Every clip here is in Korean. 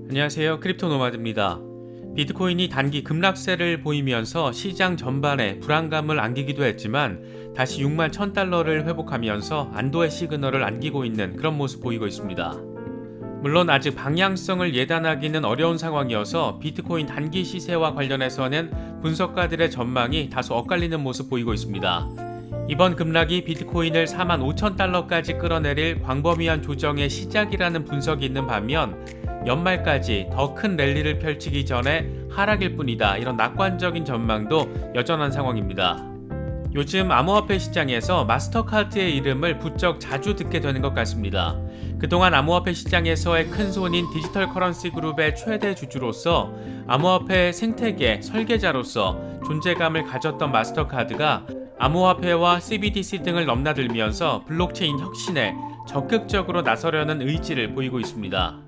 안녕하세요. 크립토노마드입니다. 비트코인이 단기 급락세를 보이면서 시장 전반에 불안감을 안기기도 했지만 다시 6만 1000달러를 회복하면서 안도의 시그널을 안기고 있는 그런 모습 보이고 있습니다. 물론 아직 방향성을 예단하기는 어려운 상황이어서 비트코인 단기 시세와 관련해서는 분석가들의 전망이 다소 엇갈리는 모습 보이고 있습니다. 이번 급락이 비트코인을 45,000달러까지 끌어내릴 광범위한 조정의 시작이라는 분석이 있는 반면 연말까지 더 큰 랠리를 펼치기 전에 하락일 뿐이다, 이런 낙관적인 전망도 여전한 상황입니다. 요즘 암호화폐 시장에서 마스터카드의 이름을 부쩍 자주 듣게 되는 것 같습니다. 그동안 암호화폐 시장에서의 큰손인 디지털 커런시 그룹의 최대 주주로서 암호화폐 생태계 설계자로서 존재감을 가졌던 마스터카드가 암호화폐와 CBDC 등을 넘나들면서 블록체인 혁신에 적극적으로 나서려는 의지를 보이고 있습니다.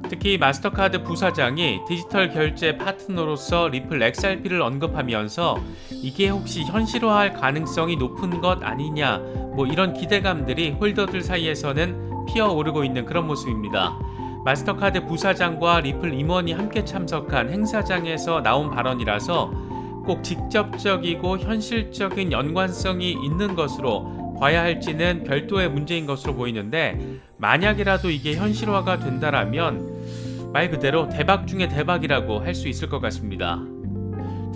특히 마스터카드 부사장이 디지털 결제 파트너로서 리플 XRP를 언급하면서 이게 혹시 현실화할 가능성이 높은 것 아니냐, 이런 기대감들이 홀더들 사이에서는 피어오르고 있는 그런 모습입니다. 마스터카드 부사장과 리플 임원이 함께 참석한 행사장에서 나온 발언이라서 꼭 직접적이고 현실적인 연관성이 있는 것으로 봐야 할지는 별도의 문제인 것으로 보이는데, 만약이라도 이게 현실화가 된다라면 말 그대로 대박 중에 대박이라고 할 수 있을 것 같습니다.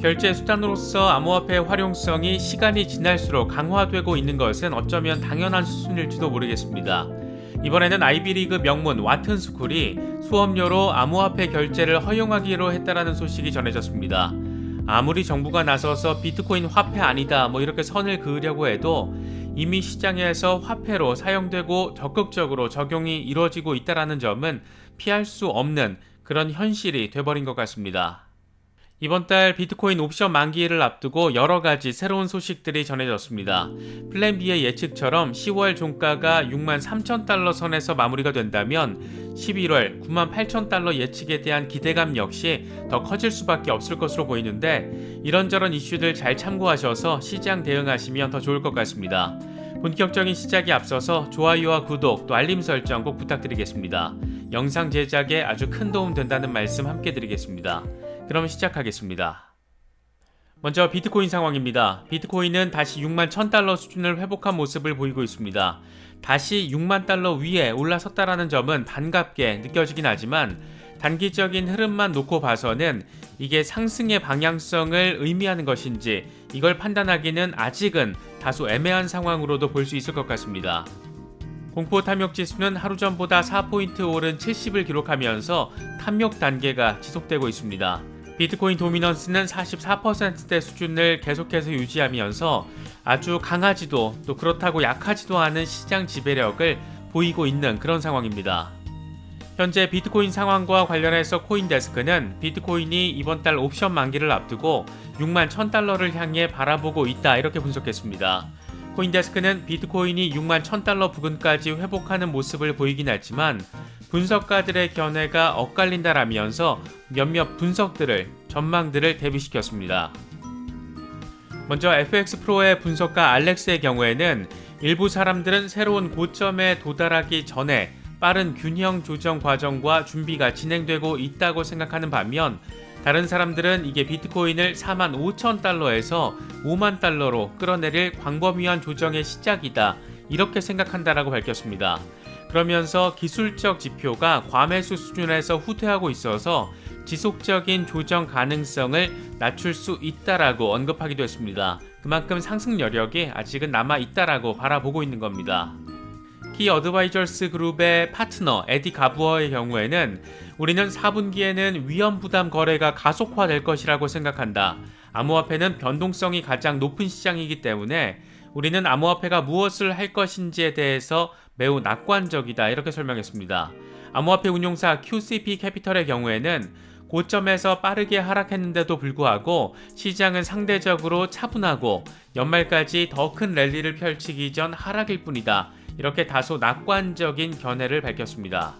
결제 수단으로서 암호화폐의 활용성이 시간이 지날수록 강화되고 있는 것은 어쩌면 당연한 수순일지도 모르겠습니다. 이번에는 아이비리그 명문 와튼스쿨이 수업료로 암호화폐 결제를 허용하기로 했다라는 소식이 전해졌습니다. 아무리 정부가 나서서 비트코인 화폐 아니다 이렇게 선을 그으려고 해도 이미 시장에서 화폐로 사용되고 적극적으로 적용이 이루어지고 있다는 점은 피할 수 없는 그런 현실이 돼버린 것 같습니다. 이번 달 비트코인 옵션 만기를 앞두고 여러가지 새로운 소식들이 전해졌습니다. 플랜 B의 예측처럼 10월 종가가 63,000달러 선에서 마무리가 된다면 11월 98,000달러 예측에 대한 기대감 역시 더 커질 수밖에 없을 것으로 보이는데, 이런저런 이슈들 잘 참고하셔서 시장 대응하시면 더 좋을 것 같습니다. 본격적인 시작에 앞서서 좋아요와 구독 또 알림 설정 꼭 부탁드리겠습니다. 영상 제작에 아주 큰 도움 된다는 말씀 함께 드리겠습니다. 그럼 시작하겠습니다. 먼저 비트코인 상황입니다. 비트코인은 다시 6만 1000달러 수준을 회복한 모습을 보이고 있습니다. 다시 6만 달러 위에 올라섰다라는 점은 반갑게 느껴지긴 하지만 단기적인 흐름만 놓고 봐서는 이게 상승의 방향성을 의미하는 것인지 이걸 판단하기는 아직은 다소 애매한 상황으로도 볼 수 있을 것 같습니다. 공포 탐욕 지수는 하루 전보다 4포인트 오른 70을 기록하면서 탐욕 단계가 지속되고 있습니다. 비트코인 도미넌스는 44%대 수준을 계속해서 유지하면서 아주 강하지도 또 그렇다고 약하지도 않은 시장 지배력을 보이고 있는 그런 상황입니다. 현재 비트코인 상황과 관련해서 코인데스크는 비트코인이 이번 달 옵션 만기를 앞두고 6만 1000달러를 향해 바라보고 있다, 이렇게 분석했습니다. 코인데스크는 비트코인이 6만 1000달러 부근까지 회복하는 모습을 보이긴 했지만 분석가들의 견해가 엇갈린다라면서 몇몇 분석들을, 전망들을 대비시켰습니다. 먼저 FX프로의 분석가 알렉스의 경우에는 일부 사람들은 새로운 고점에 도달하기 전에 빠른 균형 조정 과정과 준비가 진행되고 있다고 생각하는 반면, 다른 사람들은 이게 비트코인을 45,000달러에서 5만 달러로 끌어내릴 광범위한 조정의 시작이다, 이렇게 생각한다라고 밝혔습니다. 그러면서 기술적 지표가 과매수 수준에서 후퇴하고 있어서 지속적인 조정 가능성을 낮출 수 있다라고 언급하기도 했습니다. 그만큼 상승 여력이 아직은 남아있다라고 바라보고 있는 겁니다. 키 어드바이저스 그룹의 파트너 에디 가부어의 경우에는 우리는 4분기에는 위험 부담 거래가 가속화될 것이라고 생각한다. 암호화폐는 변동성이 가장 높은 시장이기 때문에 우리는 암호화폐가 무엇을 할 것인지에 대해서 매우 낙관적이다, 이렇게 설명했습니다. 암호화폐 운용사 QCP 캐피털의 경우에는 고점에서 빠르게 하락했는데도 불구하고 시장은 상대적으로 차분하고 연말까지 더 큰 랠리를 펼치기 전 하락일 뿐이다, 이렇게 다소 낙관적인 견해를 밝혔습니다.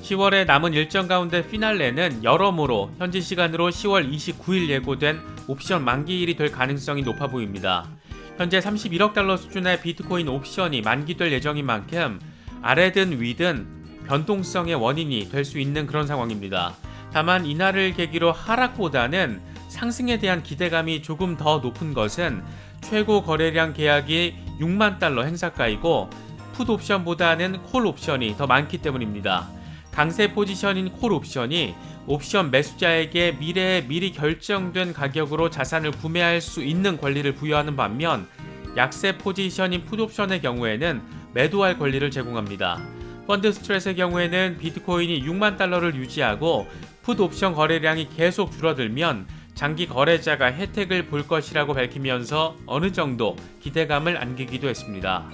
10월에 남은 일정 가운데 피날레는 여러모로 현지 시간으로 10월 29일 예고된 옵션 만기일이 될 가능성이 높아 보입니다. 현재 31억 달러 수준의 비트코인 옵션이 만기될 예정인 만큼 아래든 위든 변동성의 원인이 될 수 있는 그런 상황입니다. 다만 이날을 계기로 하락보다는 상승에 대한 기대감이 조금 더 높은 것은 최고 거래량 계약이 6만 달러 행사가이고 풋 옵션보다는 콜 옵션이 더 많기 때문입니다. 강세 포지션인 콜 옵션이 옵션 매수자에게 미래에 미리 결정된 가격으로 자산을 구매할 수 있는 권리를 부여하는 반면 약세 포지션인 풋 옵션의 경우에는 매도할 권리를 제공합니다. 펀드 스트레스의 경우에는 비트코인이 6만 달러를 유지하고 풋 옵션 거래량이 계속 줄어들면 장기 거래자가 혜택을 볼 것이라고 밝히면서 어느 정도 기대감을 안기기도 했습니다.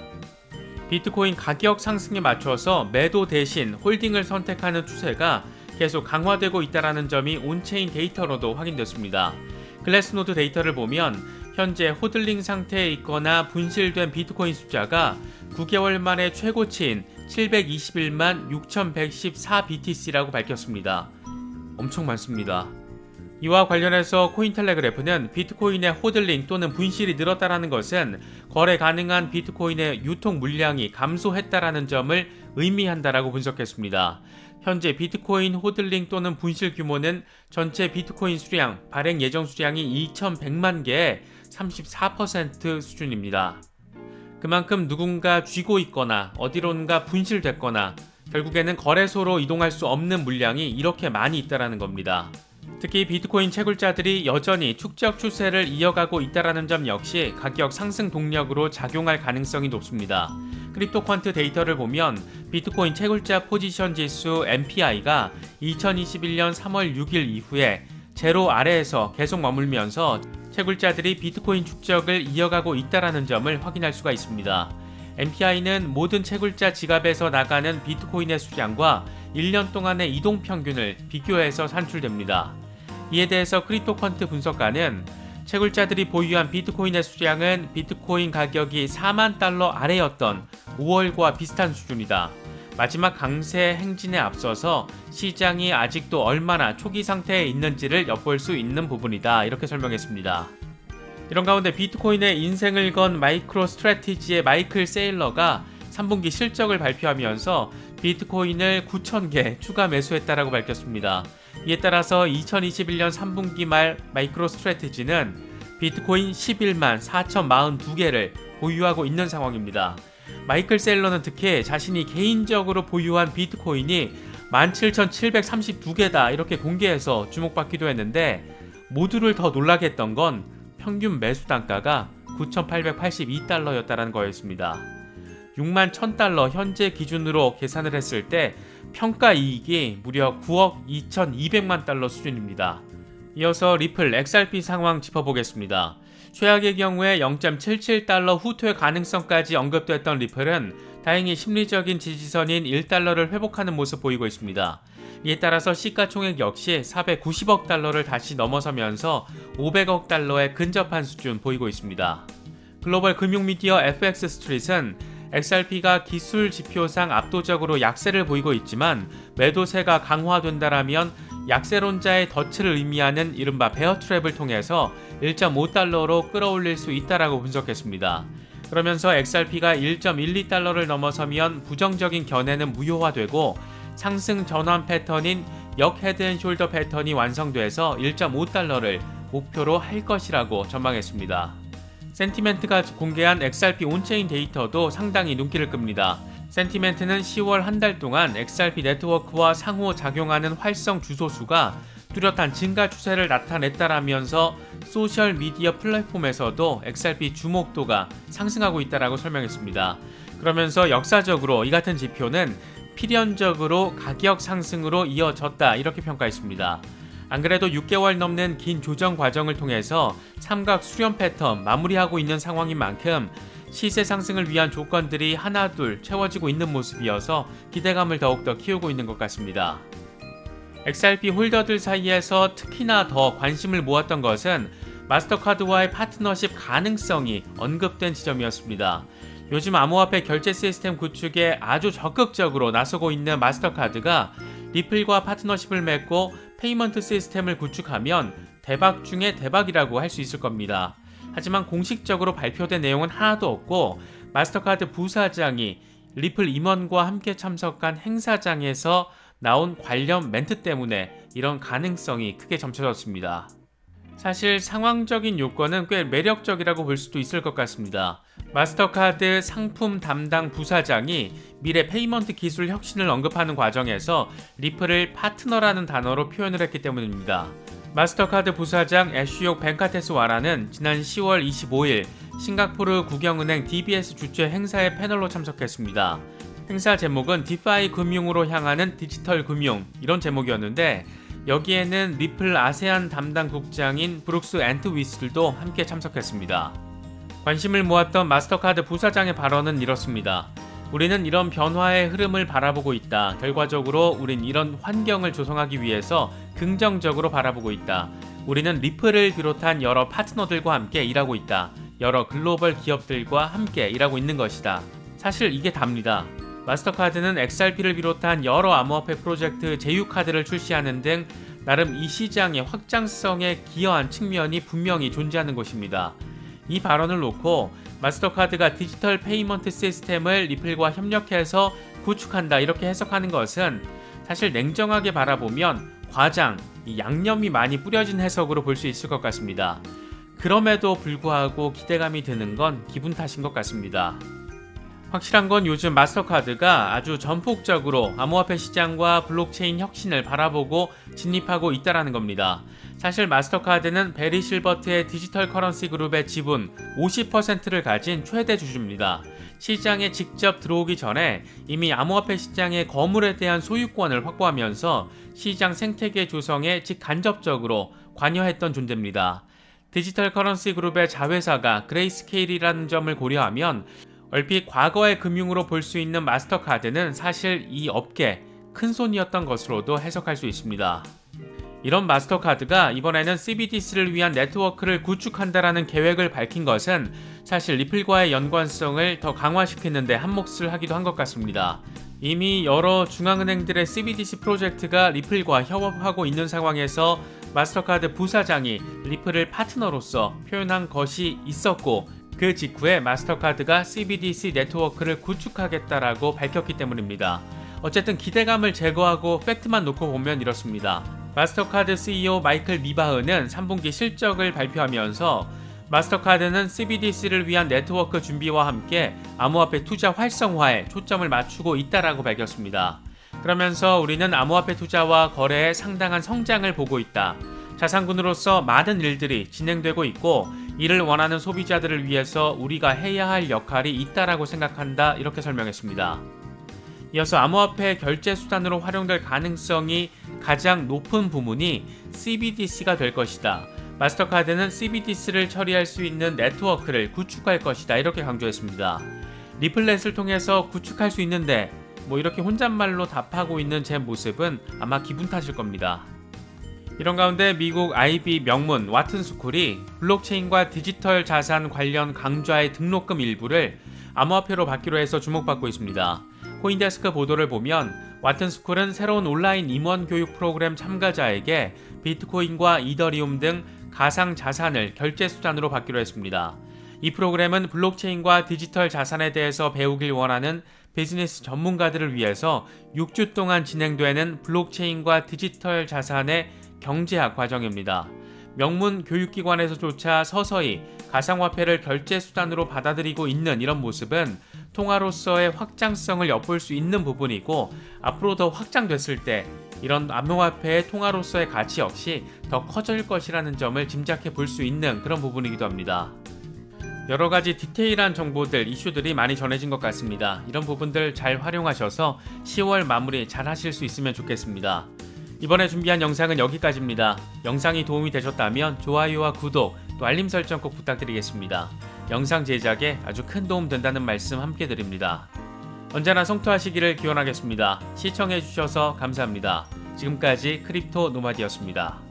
비트코인 가격 상승에 맞춰서 매도 대신 홀딩을 선택하는 추세가 계속 강화되고 있다는 점이 온체인 데이터로도 확인됐습니다. 글래스노드 데이터를 보면 현재 호들링 상태에 있거나 분실된 비트코인 숫자가 9개월 만에 최고치인 721만 6114 BTC라고 밝혔습니다. 엄청 많습니다. 이와 관련해서 코인텔레그래프는 비트코인의 호들링 또는 분실이 늘었다는 것은 거래 가능한 비트코인의 유통 물량이 감소했다는 점을 의미한다라고 분석했습니다. 현재 비트코인 호들링 또는 분실 규모는 전체 비트코인 수량, 발행 예정 수량이 2100만 개의 34% 수준입니다. 그만큼 누군가 쥐고 있거나 어디론가 분실됐거나 결국에는 거래소로 이동할 수 없는 물량이 이렇게 많이 있다는 겁니다. 특히 비트코인 채굴자들이 여전히 축적 추세를 이어가고 있다는 점 역시 가격 상승 동력으로 작용할 가능성이 높습니다. 크립토퀀트 데이터를 보면 비트코인 채굴자 포지션 지수 MPI가 2021년 3월 6일 이후에 제로 아래에서 계속 머물면서 채굴자들이 비트코인 축적을 이어가고 있다는 점을 확인할 수가 있습니다. MPI는 모든 채굴자 지갑에서 나가는 비트코인의 수량과 1년 동안의 이동 평균을 비교해서 산출됩니다. 이에 대해서 크립토퀀트 분석가는 채굴자들이 보유한 비트코인의 수량은 비트코인 가격이 4만 달러 아래였던 5월과 비슷한 수준이다. 마지막 강세 행진에 앞서서 시장이 아직도 얼마나 초기 상태에 있는지를 엿볼 수 있는 부분이다. 이렇게 설명했습니다. 이런 가운데 비트코인의 인생을 건 마이크로 스트래티지의 마이클 세일러가 3분기 실적을 발표하면서 비트코인을 9,000개 추가 매수했다라고 밝혔습니다. 이에 따라서 2021년 3분기 말 마이크로 스트래티지는 비트코인 11만 4,042개를 보유하고 있는 상황입니다. 마이클 세일러는 특히 자신이 개인적으로 보유한 비트코인이 17,732개다 이렇게 공개해서 주목받기도 했는데 모두를 더 놀라게 했던 건 평균 매수 단가가 9,882달러였다는 거였습니다. 6만 1,000달러 현재 기준으로 계산을 했을 때 평가 이익이 무려 9억 2,200만 달러 수준입니다. 이어서 리플 XRP 상황 짚어보겠습니다. 최악의 경우에 0.77달러 후퇴 가능성까지 언급됐던 리플은 다행히 심리적인 지지선인 1달러를 회복하는 모습 보이고 있습니다. 이에 따라서 시가총액 역시 490억 달러를 다시 넘어서면서 500억 달러에 근접한 수준 보이고 있습니다. 글로벌 금융미디어 FX 스트릿은 XRP가 기술 지표상 압도적으로 약세를 보이고 있지만 매도세가 강화된다라면 약세론자의 덫을 의미하는 이른바 베어 트랩을 통해서 1.5달러로 끌어올릴 수 있다라고 분석했습니다. 그러면서 XRP가 1.12달러를 넘어서면 부정적인 견해는 무효화되고 상승 전환 패턴인 역 헤드앤숄더 패턴이 완성돼서 1.5달러를 목표로 할 것이라고 전망했습니다. 센티멘트가 공개한 XRP 온체인 데이터도 상당히 눈길을 끕니다. 센티멘트는 10월 한 달 동안 XRP 네트워크와 상호작용하는 활성 주소수가 뚜렷한 증가 추세를 나타냈다라면서 소셜미디어 플랫폼에서도 XRP 주목도가 상승하고 있다라고 설명했습니다. 그러면서 역사적으로 이 같은 지표는 필연적으로 가격 상승으로 이어졌다 이렇게 평가했습니다. 안 그래도 6개월 넘는 긴 조정 과정을 통해서 삼각 수렴 패턴 마무리하고 있는 상황인 만큼 시세 상승을 위한 조건들이 하나둘 채워지고 있는 모습이어서 기대감을 더욱더 키우고 있는 것 같습니다. XRP 홀더들 사이에서 특히나 더 관심을 모았던 것은 마스터카드와의 파트너십 가능성이 언급된 지점이었습니다. 요즘 암호화폐 결제 시스템 구축에 아주 적극적으로 나서고 있는 마스터카드가 리플과 파트너십을 맺고 페이먼트 시스템을 구축하면 대박 중에 대박이라고 할 수 있을 겁니다. 하지만 공식적으로 발표된 내용은 하나도 없고 마스터카드 부사장이 리플 임원과 함께 참석한 행사장에서 나온 관련 멘트 때문에 이런 가능성이 크게 점쳐졌습니다. 사실 상황적인 요건은 꽤 매력적이라고 볼 수도 있을 것 같습니다. 마스터카드 상품 담당 부사장이 미래 페이먼트 기술 혁신을 언급하는 과정에서 리플을 파트너라는 단어로 표현을 했기 때문입니다. 마스터카드 부사장 애쉬옥 벤카테스 와라는 지난 10월 25일 싱가포르 국영은행 DBS 주최 행사에 패널로 참석했습니다. 행사 제목은 디파이 금융으로 향하는 디지털 금융, 이런 제목이었는데 여기에는 리플 아세안 담당 국장인 브룩스 앤트위슬도 함께 참석했습니다. 관심을 모았던 마스터카드 부사장의 발언은 이렇습니다. 우리는 이런 변화의 흐름을 바라보고 있다. 결과적으로 우린 이런 환경을 조성하기 위해서 긍정적으로 바라보고 있다. 우리는 리플을 비롯한 여러 파트너들과 함께 일하고 있다. 여러 글로벌 기업들과 함께 일하고 있는 것이다. 사실 이게 답니다. 마스터카드는 XRP를 비롯한 여러 암호화폐 프로젝트 제휴카드를 출시하는 등 나름 이 시장의 확장성에 기여한 측면이 분명히 존재하는 것입니다. 이 발언을 놓고 마스터카드가 디지털 페이먼트 시스템을 리플과 협력해서 구축한다 이렇게 해석하는 것은 사실 냉정하게 바라보면 과장, 양념이 많이 뿌려진 해석으로 볼 수 있을 것 같습니다. 그럼에도 불구하고 기대감이 드는 건 기분 탓인 것 같습니다. 확실한 건 요즘 마스터카드가 아주 전폭적으로 암호화폐 시장과 블록체인 혁신을 바라보고 진입하고 있다는 겁니다. 사실 마스터카드는 베리 실버트의 디지털 커런시 그룹의 지분 50%를 가진 최대 주주입니다. 시장에 직접 들어오기 전에 이미 암호화폐 시장의 거물에 대한 소유권을 확보하면서 시장 생태계 조성에 직간접적으로 관여했던 존재입니다. 디지털 커런시 그룹의 자회사가 그레이스케일이라는 점을 고려하면 얼핏 과거의 금융으로 볼 수 있는 마스터카드는 사실 이 업계 큰손이었던 것으로도 해석할 수 있습니다. 이런 마스터카드가 이번에는 CBDC를 위한 네트워크를 구축한다라는 계획을 밝힌 것은 사실 리플과의 연관성을 더 강화시키는 데 한몫을 하기도 한 것 같습니다. 이미 여러 중앙은행들의 CBDC 프로젝트가 리플과 협업하고 있는 상황에서 마스터카드 부사장이 리플을 파트너로서 표현한 것이 있었고 그 직후에 마스터카드가 CBDC 네트워크를 구축하겠다라고 밝혔기 때문입니다. 어쨌든 기대감을 제거하고 팩트만 놓고 보면 이렇습니다. 마스터카드 CEO 마이클 미바흐는 3분기 실적을 발표하면서 마스터카드는 CBDC를 위한 네트워크 준비와 함께 암호화폐 투자 활성화에 초점을 맞추고 있다라고 밝혔습니다. 그러면서 우리는 암호화폐 투자와 거래에 상당한 성장을 보고 있다. 자산군으로서 많은 일들이 진행되고 있고 이를 원하는 소비자들을 위해서 우리가 해야 할 역할이 있다라고 생각한다 이렇게 설명했습니다. 이어서 암호화폐 결제 수단으로 활용될 가능성이 가장 높은 부문이 CBDC가 될 것이다. 마스터카드는 CBDC를 처리할 수 있는 네트워크를 구축할 것이다 이렇게 강조했습니다. 리플렛을 통해서 구축할 수 있는데 이렇게 혼잣말로 답하고 있는 제 모습은 아마 기분 탓일 겁니다. 이런 가운데 미국 IB 명문 와튼스쿨이 블록체인과 디지털 자산 관련 강좌의 등록금 일부를 암호화폐로 받기로 해서 주목받고 있습니다. 코인데스크 보도를 보면 와튼스쿨은 새로운 온라인 임원 교육 프로그램 참가자에게 비트코인과 이더리움 등 가상 자산을 결제 수단으로 받기로 했습니다. 이 프로그램은 블록체인과 디지털 자산에 대해서 배우길 원하는 비즈니스 전문가들을 위해서 6주 동안 진행되는 블록체인과 디지털 자산의 경제학 과정입니다. 명문 교육기관에서조차 서서히 가상화폐를 결제 수단으로 받아들이고 있는 이런 모습은 통화로서의 확장성을 엿볼 수 있는 부분이고 앞으로 더 확장됐을 때 이런 암호화폐의 통화로서의 가치 역시 더 커질 것이라는 점을 짐작해 볼 수 있는 그런 부분이기도 합니다. 여러가지 디테일한 정보들, 이슈들이 많이 전해진 것 같습니다. 이런 부분들 잘 활용하셔서 10월 마무리 잘 하실 수 있으면 좋겠습니다. 이번에 준비한 영상은 여기까지입니다. 영상이 도움이 되셨다면 좋아요와 구독, 또 알림 설정 꼭 부탁드리겠습니다. 영상 제작에 아주 큰 도움 된다는 말씀 함께 드립니다. 언제나 성투하시기를 기원하겠습니다. 시청해주셔서 감사합니다. 지금까지 크립토 노마디였습니다.